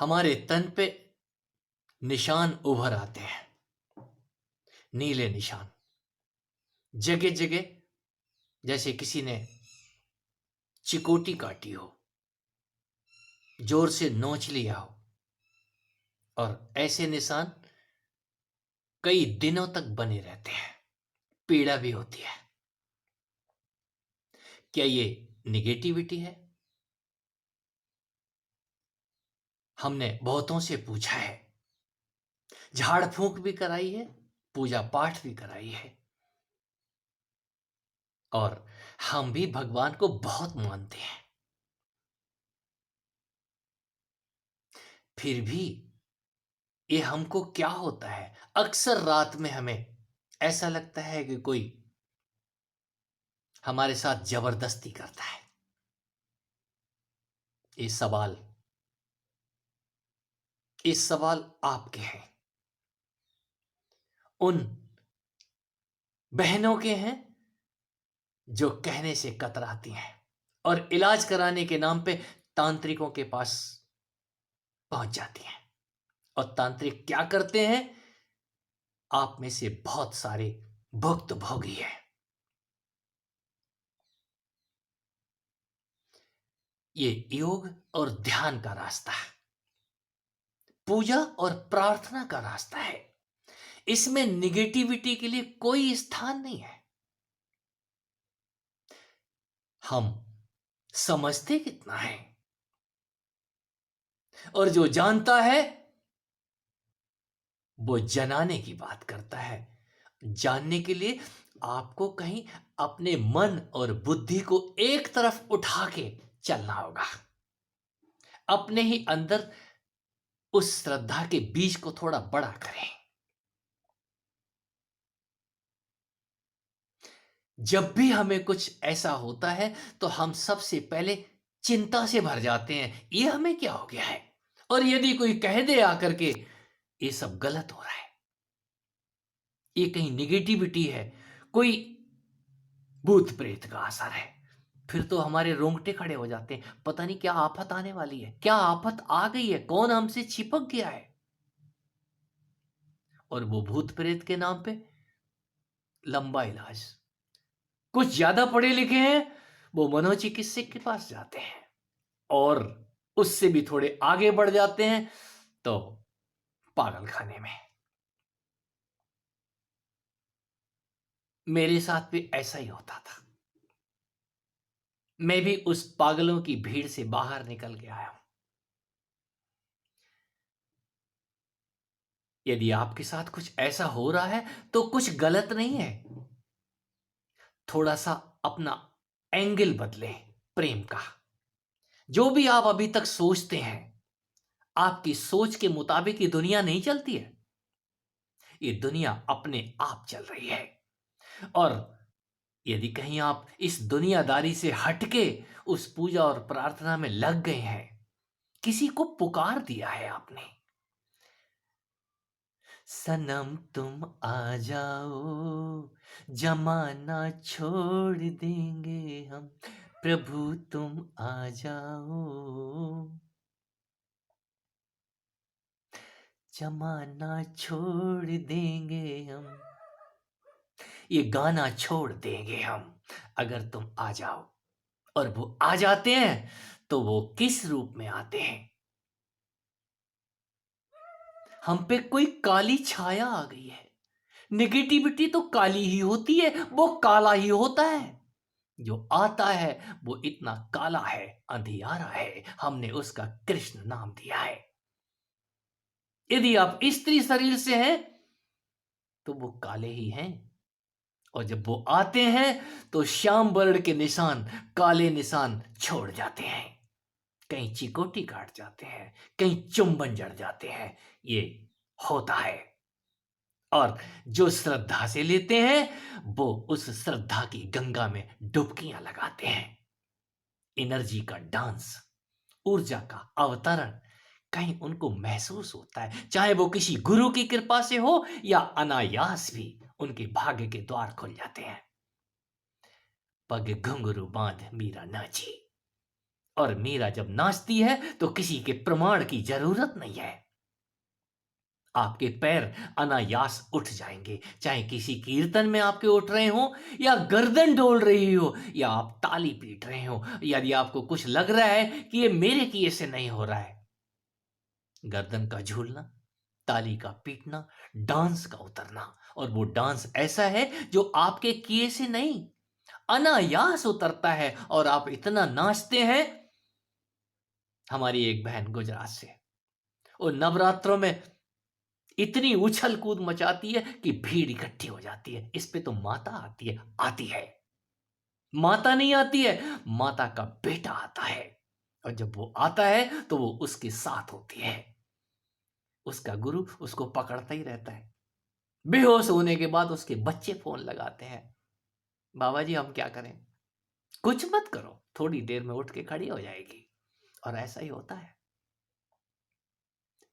हमारे तन पे निशान उभर आते हैं, नीले निशान जगह जगह, जैसे किसी ने चिकोटी काटी हो, जोर से नोच लिया हो। और ऐसे निशान कई दिनों तक बने रहते हैं, पीड़ा भी होती है। क्या ये निगेटिविटी है? हमने बहुतों से पूछा है, झाड़ फूंक भी कराई है, पूजा पाठ भी कराई है, और हम भी भगवान को बहुत मानते हैं। फिर भी ये हमको क्या होता है, अक्सर रात में हमें ऐसा लगता है कि कोई हमारे साथ जबरदस्ती करता है। ये सवाल आपके हैं, उन बहनों के हैं जो कहने से कतराती हैं और इलाज कराने के नाम पे तांत्रिकों के पास पहुंच जाती हैं। और तांत्रिक क्या करते हैं? आप में से बहुत सारे भुक्तभोगी हैं। ये योग और ध्यान का रास्ता है, पूजा और प्रार्थना का रास्ता है। इसमें निगेटिविटी के लिए कोई स्थान नहीं है। हम समझते कितना है, और जो जानता है वो जनाने की बात करता है। जानने के लिए आपको कहीं अपने मन और बुद्धि को एक तरफ उठा के चलना होगा। अपने ही अंदर उस श्रद्धा के बीज को थोड़ा बड़ा करें। जब भी हमें कुछ ऐसा होता है तो हम सबसे पहले चिंता से भर जाते हैं, ये हमें क्या हो गया है। और यदि कोई कह दे आकर के ये सब गलत हो रहा है, ये कहीं निगेटिविटी है, कोई भूत प्रेत का असर है, फिर तो हमारे रोंगटे खड़े हो जाते हैं। पता नहीं क्या आफत आने वाली है, क्या आफत आ गई है, कौन हमसे चिपक गया है। और वो भूत प्रेत के नाम पे लंबा इलाज। कुछ ज्यादा पढ़े लिखे हैं, वो मनोचिकित्सक के पास जाते हैं, और उससे भी थोड़े आगे बढ़ जाते हैं तो पागल खाने में। मेरे साथ भी ऐसा ही होता था। मैं भी उस पागलों की भीड़ से बाहर निकल के आया हूं। यदि आपके साथ कुछ ऐसा हो रहा है तो कुछ गलत नहीं है। थोड़ा सा अपना एंगल बदलें प्रेम का। जो भी आप अभी तक सोचते हैं, आपकी सोच के मुताबिक ये दुनिया नहीं चलती है। ये दुनिया अपने आप चल रही है। और यदि कहीं आप इस दुनियादारी से हटके उस पूजा और प्रार्थना में लग गए हैं, किसी को पुकार दिया है आपने, सनम तुम आ जाओ, जमाना छोड़ देंगे हम, प्रभु तुम आ जाओ, जमाना छोड़ देंगे हम, ये गाना छोड़ देंगे हम अगर तुम आ जाओ। और वो आ जाते हैं तो वो किस रूप में आते हैं? हम पे कोई काली छाया आ गई है। नेगेटिविटी तो काली ही होती है, वो काला ही होता है। जो आता है वो इतना काला है, अंधियारा है, हमने उसका कृष्ण नाम दिया है। यदि आप स्त्री शरीर से हैं तो वो काले ही हैं, और जब वो आते हैं तो श्याम वर्ण के निशान, काले निशान छोड़ जाते हैं। कहीं चिकोटी काट जाते हैं, कहीं चुंबन जड़ जाते हैं। ये होता है। और जो श्रद्धा से लेते हैं वो उस श्रद्धा की गंगा में डुबकियां लगाते हैं। एनर्जी का डांस, ऊर्जा का अवतरण कहीं उनको महसूस होता है। चाहे वो किसी गुरु की कृपा से हो या अनायास भी, उनके भाग्य के द्वार खुल जाते हैं। पग घुंघरू बांध मीरा नाची, और मीरा जब नाचती है तो किसी के प्रमाण की जरूरत नहीं है। आपके पैर अनायास उठ जाएंगे, चाहे किसी कीर्तन में आपके उठ रहे हो, या गर्दन डोल रही हो, या आप ताली पीट रहे हो। यदि आपको कुछ लग रहा है कि ये मेरे किए से नहीं हो रहा है, गर्दन का झूलना, ताली का पीटना, डांस का उतरना, और वो डांस ऐसा है जो आपके किए से नहीं, अनायास उतरता है और आप इतना नाचते हैं। हमारी एक बहन गुजरात से, और नवरात्रों में इतनी उछल कूद मचाती है कि भीड़ इकट्ठी हो जाती है। इस पे तो माता आती है, आती है। माता नहीं आती है, माता का बेटा आता है। और जब वो आता है तो वो उसके साथ होती है। उसका गुरु उसको पकड़ता ही रहता है। बेहोश होने के बाद उसके बच्चे फोन लगाते हैं, बाबा जी हम क्या करें? कुछ मत करो, थोड़ी देर में उठ के खड़ी हो जाएगी। और ऐसा ही होता है।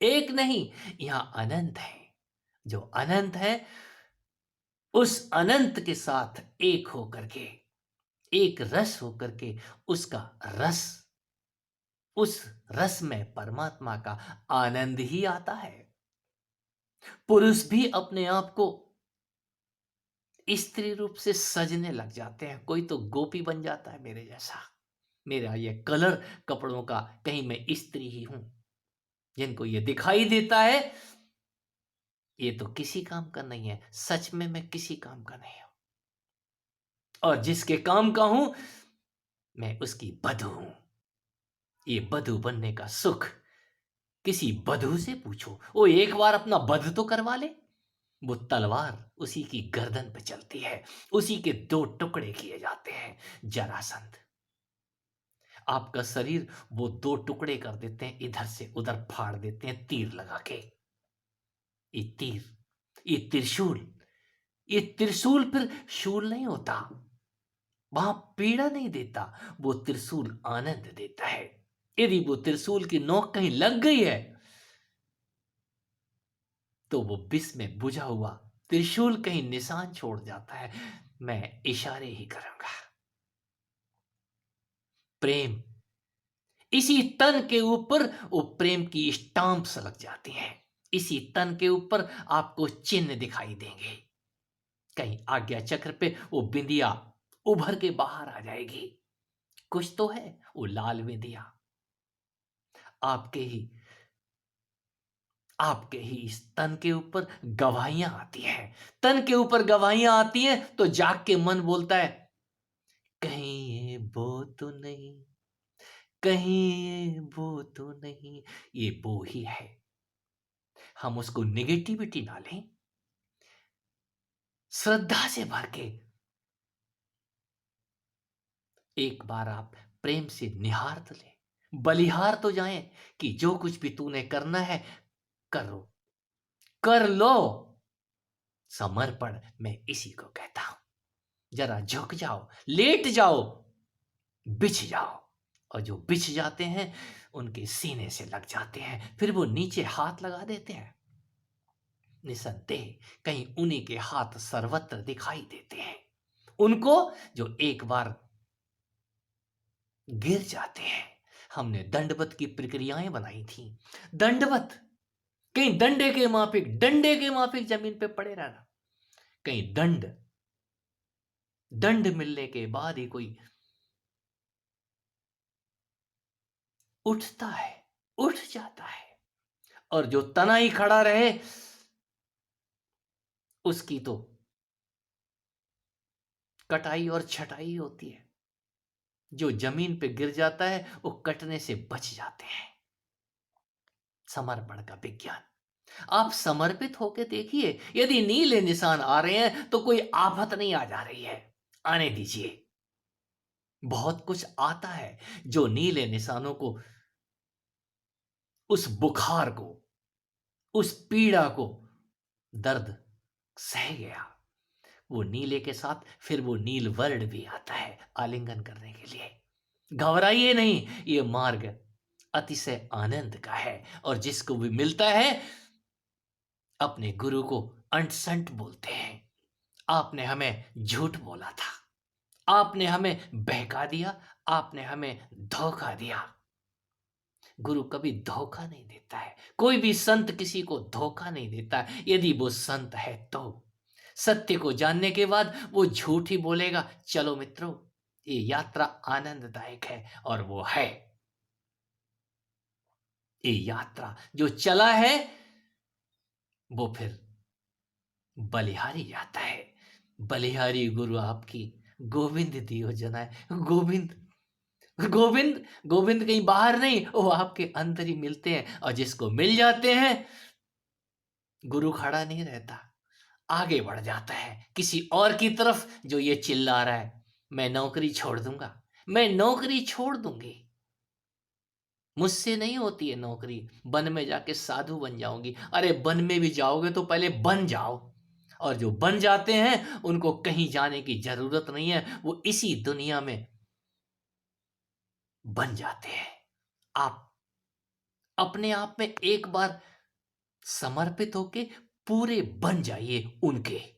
एक नहीं, यहां अनंत है। जो अनंत है, उस अनंत के साथ एक होकर के, एक रस होकर के, उसका रस, उस रस में परमात्मा का आनंद ही आता है। पुरुष भी अपने आप को स्त्री रूप से सजने लग जाते हैं। कोई तो गोपी बन जाता है मेरे जैसा। मेरा ये कलर कपड़ों का, कहीं मैं स्त्री ही हूं। जिनको ये दिखाई देता है, ये तो किसी काम का नहीं है। सच में मैं किसी काम का नहीं हूं, और जिसके काम का हूं, मैं उसकी बधू हूं। ये बधू बनने का सुख किसी बधू से पूछो, वो एक बार अपना वध तो करवा ले। वो तलवार उसी की गर्दन पे चलती है, उसी के दो टुकड़े किए जाते हैं। जरासंध आपका शरीर वो दो टुकड़े कर देते हैं, इधर से उधर फाड़ देते हैं तीर लगा के। ये तीर, ये त्रिशूल, ये त्रिशूल फिर शूल नहीं होता, वहां पीड़ा नहीं देता, वो त्रिशूल आनंद देता है। यदि वो त्रिशूल की नोक कहीं लग गई है, तो वो विष में बुझा हुआ त्रिशूल कहीं निशान छोड़ जाता है। मैं इशारे ही करूंगा। प्रेम, इसी तन के ऊपर वो प्रेम की स्टाम्प्स लग जाती हैं। इसी तन के ऊपर आपको चिन्ह दिखाई देंगे। कहीं आज्ञा चक्र पे वो बिंदिया उभर के बाहर आ जाएगी। कुछ तो है वो लाल बिंदिया। आपके ही, आपके ही इस तन के ऊपर गवाहियां आती हैं। तन के ऊपर गवाहियां आती हैं तो जाग के मन बोलता है, कहीं ये वो तो नहीं, कहीं ये वो तो नहीं। ये वो ही है। हम उसको निगेटिविटी ना लें, श्रद्धा से भर के एक बार आप प्रेम से निहार तो लें, बलिहार तो जाएं कि जो कुछ भी तूने करना है करो, कर लो। समर्पण मैं इसी को कहता हूं। जरा झुक जाओ, लेट जाओ, बिछ जाओ। और जो बिछ जाते हैं उनके सीने से लग जाते हैं, फिर वो नीचे हाथ लगा देते हैं। निसंदेह कहीं उन्हीं के हाथ सर्वत्र दिखाई देते हैं उनको, जो एक बार गिर जाते हैं। हमने दंडवत की प्रक्रियाएं बनाई थी। दंडवत, कहीं डंडे के माफिक जमीन पे पड़े रहना, कहीं दंड, दंड मिलने के बाद ही कोई उठता है, उठ जाता है। और जो तना ही खड़ा रहे, उसकी तो कटाई और छटाई होती है। जो जमीन पे गिर जाता है वो कटने से बच जाते हैं। समर्पण का विज्ञान। आप समर्पित होकर देखिए, यदि नीले निशान आ रहे हैं तो कोई आफत नहीं आ जा रही है, आने दीजिए। बहुत कुछ आता है जो नीले निशानों को, उस बुखार को, उस पीड़ा को, दर्द सह गया। वो नीले के साथ फिर वो नील वर्ण भी आता है आलिंगन करने के लिए। घबराइए नहीं, ये मार्ग अतिशय आनंद का है। और जिसको भी मिलता है, अपने गुरु को अंट संट बोलते हैं। आपने हमें झूठ बोला था, आपने हमें बहका दिया, आपने हमें धोखा दिया। गुरु कभी धोखा नहीं देता है। कोई भी संत किसी को धोखा नहीं देता है, यदि वो संत है तो। सत्य को जानने के बाद वो झूठ ही बोलेगा। चलो मित्रों, ये यात्रा आनंददायक है और वो है। ये यात्रा जो चला है वो फिर बलिहारी जाता है। बलिहारी गुरु आपकी गोविंद दियो जनाए। गोविंद, गोविंद, गोविंद कहीं बाहर नहीं, वो आपके अंदर ही मिलते हैं। और जिसको मिल जाते हैं, गुरु खड़ा नहीं रहता, आगे बढ़ जाता है किसी और की तरफ जो ये चिल्ला रहा है, मैं नौकरी छोड़ दूंगा, मैं नौकरी छोड़ दूंगी, मुझसे नहीं होती है नौकरी, वन में जाके साधु बन जाऊंगी। अरे वन में भी जाओगे तो पहले बन जाओ। और जो बन जाते हैं उनको कहीं जाने की जरूरत नहीं है, वो इसी दुनिया में बन जाते हैं। आप अपने आप में एक बार समर्पित होके पूरे बन जाइए उनके।